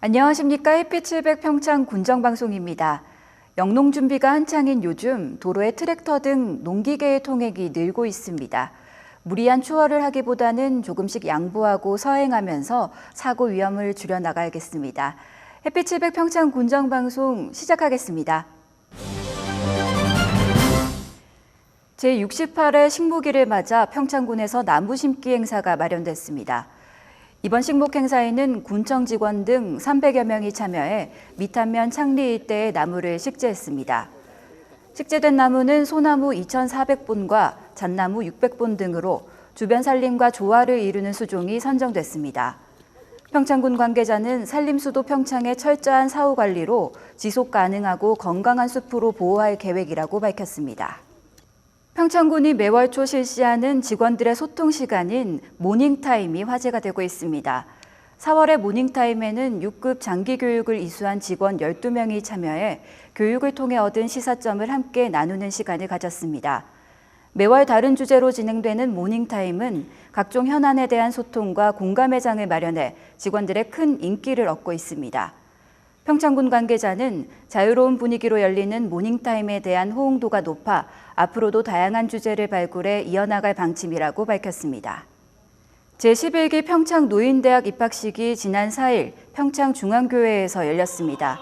안녕하십니까. 햇빛 700 평창 군정방송입니다. 영농 준비가 한창인 요즘 도로에 트랙터 등 농기계의 통행이 늘고 있습니다. 무리한 추월을 하기보다는 조금씩 양보하고 서행하면서 사고 위험을 줄여나가야겠습니다. 햇빛 700 평창 군정방송 시작하겠습니다. 제68회 식목일을 맞아 평창군에서 나무 심기 행사가 마련됐습니다. 이번 식목 행사에는 군청 직원 등 300여 명이 참여해 미탄면 창리 일대의 나무를 식재했습니다. 식재된 나무는 소나무 2,400본과 잣나무 600본 등으로 주변 산림과 조화를 이루는 수종이 선정됐습니다. 평창군 관계자는 산림수도 평창의 철저한 사후 관리로 지속 가능하고 건강한 숲으로 보호할 계획이라고 밝혔습니다. 평창군이 매월 초 실시하는 직원들의 소통 시간인 모닝타임이 화제가 되고 있습니다. 4월의 모닝타임에는 6급 장기교육을 이수한 직원 12명이 참여해 교육을 통해 얻은 시사점을 함께 나누는 시간을 가졌습니다. 매월 다른 주제로 진행되는 모닝타임은 각종 현안에 대한 소통과 공감의 장을 마련해 직원들의 큰 인기를 얻고 있습니다. 평창군 관계자는 자유로운 분위기로 열리는 모닝타임에 대한 호응도가 높아 앞으로도 다양한 주제를 발굴해 이어나갈 방침이라고 밝혔습니다. 제11기 평창노인대학 입학식이 지난 4일 평창중앙교회에서 열렸습니다.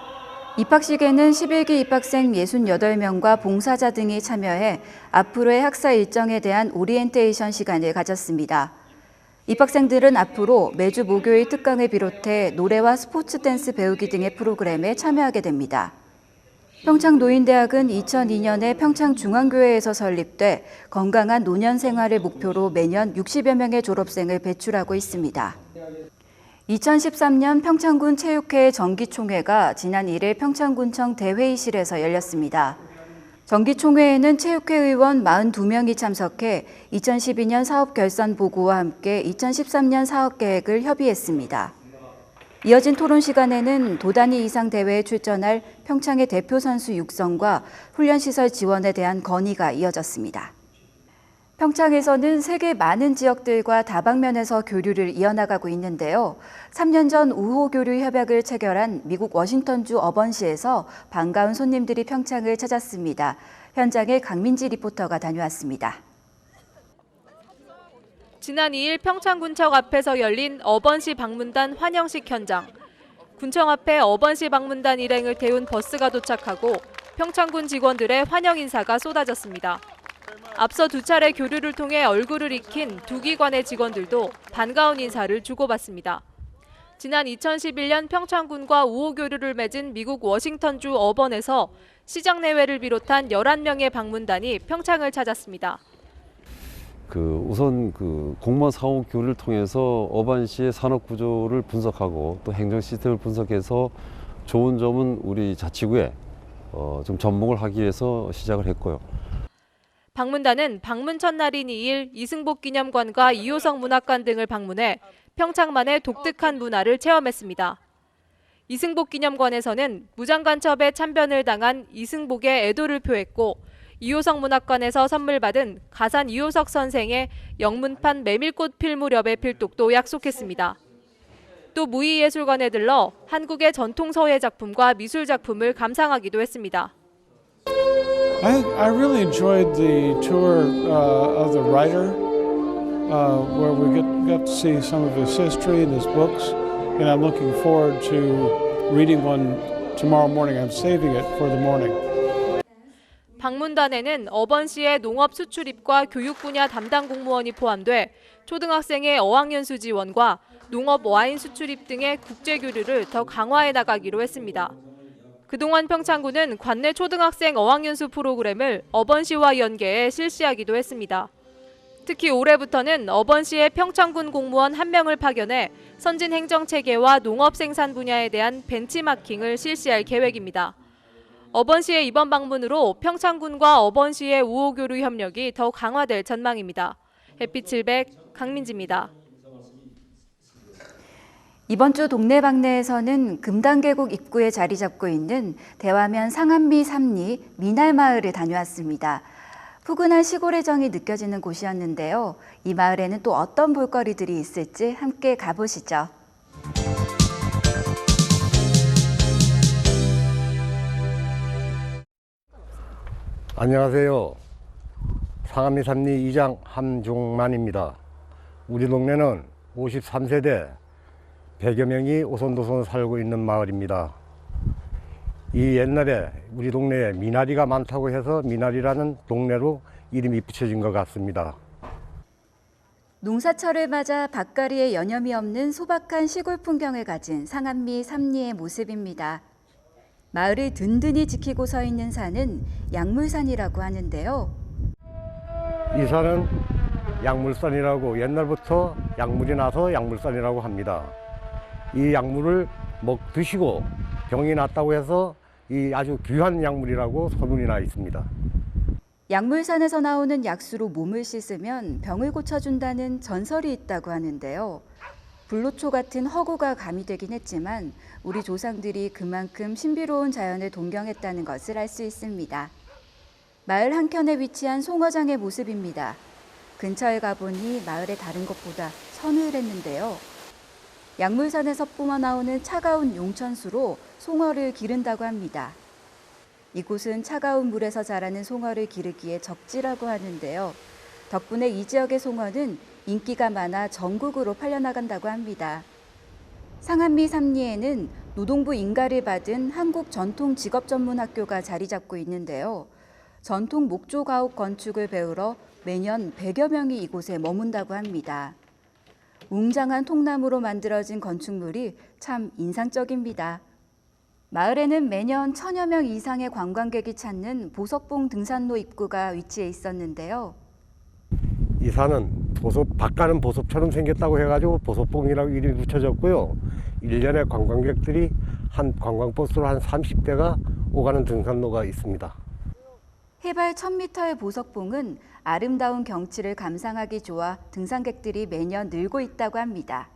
입학식에는 11기 입학생 68명과 봉사자 등이 참여해 앞으로의 학사 일정에 대한 오리엔테이션 시간을 가졌습니다. 입학생들은 앞으로 매주 목요일 특강을 비롯해 노래와 스포츠 댄스 배우기 등의 프로그램에 참여하게 됩니다. 평창노인대학은 2002년에 평창중앙교회에서 설립돼 건강한 노년 생활을 목표로 매년 60여 명의 졸업생을 배출하고 있습니다. 2013년 평창군 체육회 정기총회가 지난 1일 평창군청 대회의실에서 열렸습니다. 정기총회에는 체육회 의원 42명이 참석해 2012년 사업 결산 보고와 함께 2013년 사업 계획을 협의했습니다. 이어진 토론 시간에는 도단위 이상 대회에 출전할 평창의 대표 선수 육성과 훈련시설 지원에 대한 건의가 이어졌습니다. 평창에서는 세계 많은 지역들과 다방면에서 교류를 이어나가고 있는데요. 3년 전 우호교류 협약을 체결한 미국 워싱턴주 어번시에서 반가운 손님들이 평창을 찾았습니다. 현장에 강민지 리포터가 다녀왔습니다. 지난 2일 평창군청 앞에서 열린 어번시 방문단 환영식 현장. 군청 앞에 어번시 방문단 일행을 태운 버스가 도착하고 평창군 직원들의 환영 인사가 쏟아졌습니다. 앞서 두 차례 교류를 통해 얼굴을 익힌 두 기관의 직원들도 반가운 인사를 주고받습니다. 지난 2011년 평창군과 우호교류를 맺은 미국 워싱턴주 어번에서 시장 내외를 비롯한 11명의 방문단이 평창을 찾았습니다. 우선 공무원 사후 교류를 통해서 어반시의 산업 구조를 분석하고 또 행정 시스템을 분석해서 좋은 점은 우리 자치구에 좀 접목을 하기 위해서 시작을 했고요. 방문단은 방문 첫날인 2일 이승복 기념관과 이효성 문학관 등을 방문해 평창만의 독특한 문화를 체험했습니다. 이승복 기념관에서는 무장간첩에 참변을 당한 이승복의 애도를 표했고 이효석 문학관에서 선물 받은 가산 이효석 선생의 영문판 메밀꽃 필무렵의 필독도 약속했습니다. 또 무의예술관에 들러 한국의 전통 서예 작품과 미술 작품을 감상하기도 했습니다. I really enjoyed the tour of the writer, where we got to see some of his history and his books, and I'm looking forward to reading one tomorrow morning. I'm saving it for the morning. 방문단에는 어번시의 농업 수출입과 교육 분야 담당 공무원이 포함돼 초등학생의 어학연수 지원과 농업 와인 수출입 등의 국제 교류를 더 강화해 나가기로 했습니다. 그동안 평창군은 관내 초등학생 어학연수 프로그램을 어번시와 연계해 실시하기도 했습니다. 특히 올해부터는 어번시에 평창군 공무원 1명을 파견해 선진 행정체계와 농업 생산 분야에 대한 벤치마킹을 실시할 계획입니다. 어번시의 이번 방문으로 평창군과 어번시의 우호교류 협력이 더 강화될 전망입니다. 햇빛 700 강민지입니다. 이번 주 동네방네에서는 금단계곡 입구에 자리 잡고 있는 대화면 상한미 3리 미날마을을 다녀왔습니다. 푸근한 시골의 정이 느껴지는 곳이었는데요. 이 마을에는 또 어떤 볼거리들이 있을지 함께 가보시죠. 안녕하세요. 상암리 삼리 이장 함종만입니다. 우리 동네는 53세대 100여 명이 오손도손 살고 있는 마을입니다. 이 옛날에 우리 동네에 미나리가 많다고 해서 미나리라는 동네로 이름이 붙여진 것 같습니다. 농사철을 맞아 밭가리에 여념이 없는 소박한 시골 풍경을 가진 상암리 삼리의 모습입니다. 마을을 든든히 지키고 서 있는 산은 약물산이라고 하는데요. 이 산은 약물산이라고 옛날부터 약물이 나서 약물산이라고 합니다. 이 약물을 드시고 병이 났다고 해서 이 아주 귀한 약물이라고 소문이 나 있습니다. 약물산에서 나오는 약수로 몸을 씻으면 병을 고쳐준다는 전설이 있다고 하는데요. 불로초 같은 허구가 가미되긴 했지만 우리 조상들이 그만큼 신비로운 자연을 동경했다는 것을 알 수 있습니다. 마을 한켠에 위치한 송어장의 모습입니다. 근처에 가보니 마을의 다른 것보다 서늘했는데요. 약물산에서 뿜어나오는 차가운 용천수로 송어를 기른다고 합니다. 이곳은 차가운 물에서 자라는 송어를 기르기에 적지라고 하는데요. 덕분에 이 지역의 송어는 인기가 많아 전국으로 팔려나간다고 합니다. 상암리 삼리에는 노동부 인가를 받은 한국전통직업전문학교가 자리 잡고 있는데요. 전통 목조 가옥 건축을 배우러 매년 100여 명이 이곳에 머문다고 합니다. 웅장한 통나무로 만들어진 건축물이 참 인상적입니다. 마을에는 매년 1000여 명 이상의 관광객이 찾는 보석봉 등산로 입구가 위치해 있었는데요. 이 산은 밭가는 보석처럼 생겼다고 해가지고 보석봉이라고 이름이 붙여졌고요. 1년에 관광객들이 관광버스로 한 30대가 오가는 등산로가 있습니다. 해발 1000m의 보석봉은 아름다운 경치를 감상하기 좋아 등산객들이 매년 늘고 있다고 합니다.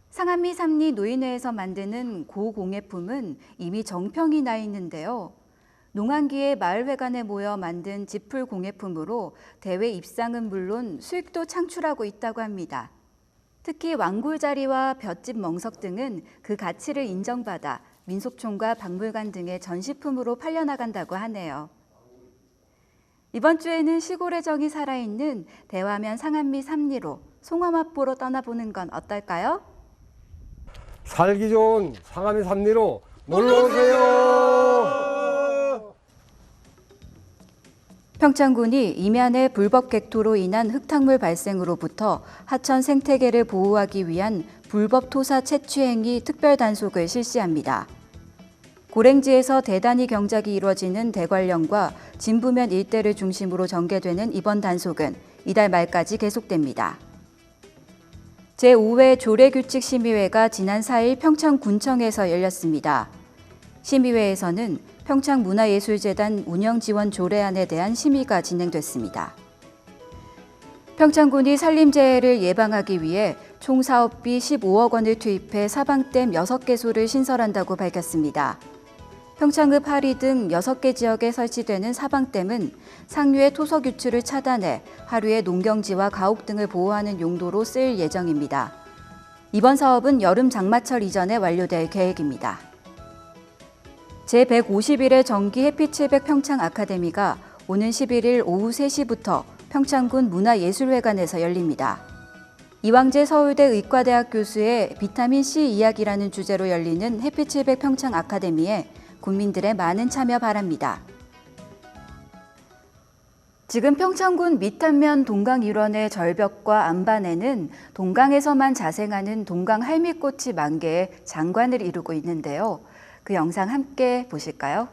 상암리 삼리 노인회에서 만드는 고공예품은 이미 정평이 나 있는데요. 농한기에 마을회관에 모여 만든 지풀 공예품으로 대회 입상은 물론 수익도 창출하고 있다고 합니다. 특히 왕골자리와 볏짚 멍석 등은 그 가치를 인정받아 민속촌과 박물관 등의 전시품으로 팔려나간다고 하네요. 이번 주에는 시골의 정이 살아있는 대화면 상암리 삼리로 송어 맛보러 떠나보는 건 어떨까요? 살기 좋은 상암리 삼리로 놀러오세요. 평창군이 임야내 불법 객토로 인한 흙탕물 발생으로부터 하천 생태계를 보호하기 위한 불법 토사 채취 행위 특별 단속을 실시합니다. 고랭지에서 대단위 경작이 이루어지는 대관령과 진부면 일대를 중심으로 전개되는 이번 단속은 이달 말까지 계속됩니다. 제5회 조례규칙심의회가 지난 4일 평창군청에서 열렸습니다. 심의회에서는 평창문화예술재단 운영지원 조례안에 대한 심의가 진행됐습니다. 평창군이 산림재해를 예방하기 위해 총 사업비 15억 원을 투입해 사방댐 6개소를 신설한다고 밝혔습니다. 평창읍 하리 등 6개 지역에 설치되는 사방댐은 상류의 토속 유출을 차단해 하류의 농경지와 가옥 등을 보호하는 용도로 쓰일 예정입니다. 이번 사업은 여름 장마철 이전에 완료될 계획입니다. 제151회 정기 해피칠백 평창 아카데미가 오는 11일 오후 3시부터 평창군 문화예술회관에서 열립니다. 이왕재 서울대 의과대학 교수의 비타민C 이야기라는 주제로 열리는 해피칠백 평창 아카데미에 국민들의 많은 참여 바랍니다. 지금 평창군 밑단면 동강 일원의 절벽과 안반에는 동강에서만 자생하는 동강 할미꽃이 만개해 장관을 이루고 있는데요. 그 영상 함께 보실까요?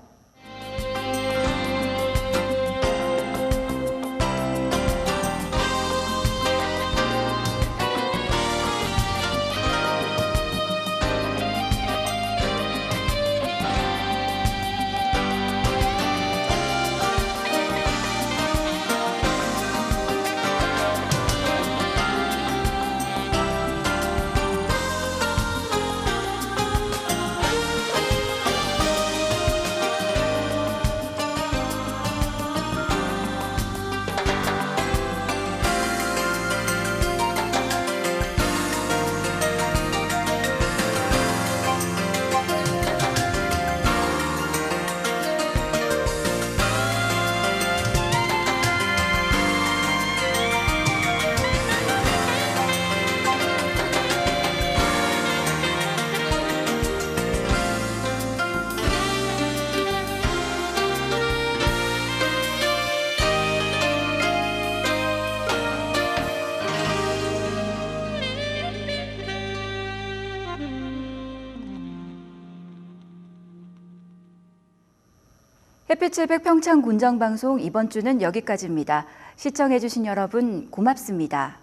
햇빛700 평창 군정방송 이번 주는 여기까지입니다. 시청해주신 여러분 고맙습니다.